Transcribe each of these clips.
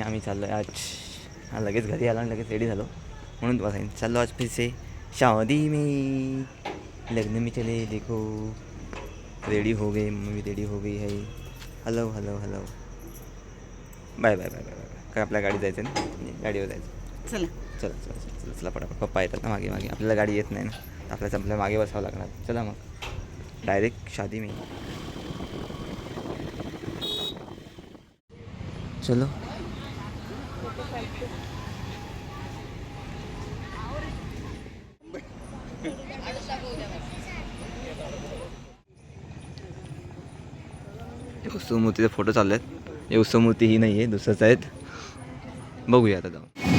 आम्ही चाललो आज लगेच घरी आलो आणि लगेच रेडी झालो म्हणून तुम्हाला सांगितलं चाललो आज फिर से शादी में लग्न में चले देखो रेडी हो गए मम्मी रेडी हो गई है hello hello hello bye bye bye bye bye काय आपल्या गाडी जायचं ना गाडीवर जायचं चला चला चला चला चला चला पटापट पप्पा येतात ना मागे मागे आपल्याला गाडी येत नाही ना आपल्या मागे बसावं लागणार चला मग डायरेक्ट शादी में चलो उत्सवमूर्तीचे फोटो चालले आहेत हे उत्सवमूर्ती ही नाही आहे दुसरंच आहेत बघूया आता जाऊन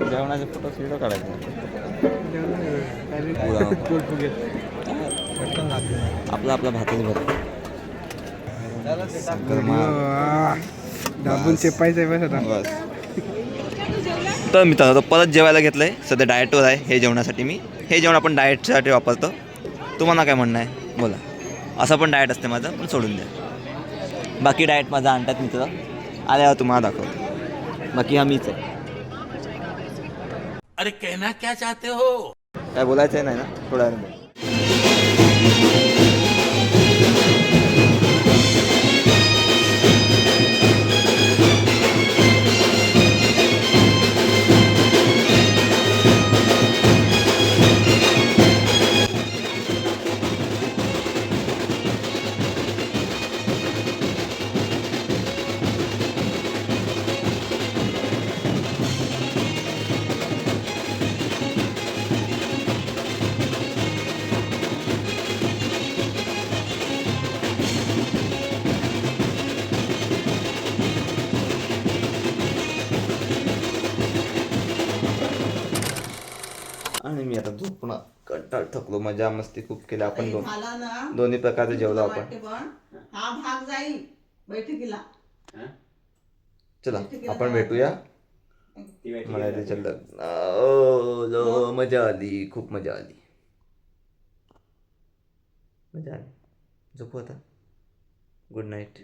जेवणाचे फोटो व्हिडिओ काढायचे आपला आपला भातच भर दाबून चेपायचं बस. तर मित्रांनो परत जेवायला घेतलंय सध्या डाएटवर आहे हे जेवणासाठी मी हे जेवण आपण डाएटसाठी वापरतो तुम्हाला काय म्हणणं आहे बोला असं पण डाएट असते माझं पण सोडून द्या बाकी डाएट माझा आणतात मित्र आल्यावर तुम्हाला दाखवतो बाकी हा मीच आहे अरे कहना क्या चाहते हो काय बोलायचं आहे नाही ना थोड्या वेळ आणि मी आता झोपणार कंटाळ थकलो मजा मस्ती खूप केली आपण दोन्ही प्रकारचे जेवलो आपण हा भाग जाईल बैठकीला चला आपण भेटूया मला ते मजा आली खूप मजा आली मजा आली झोपू आता गुड नाईट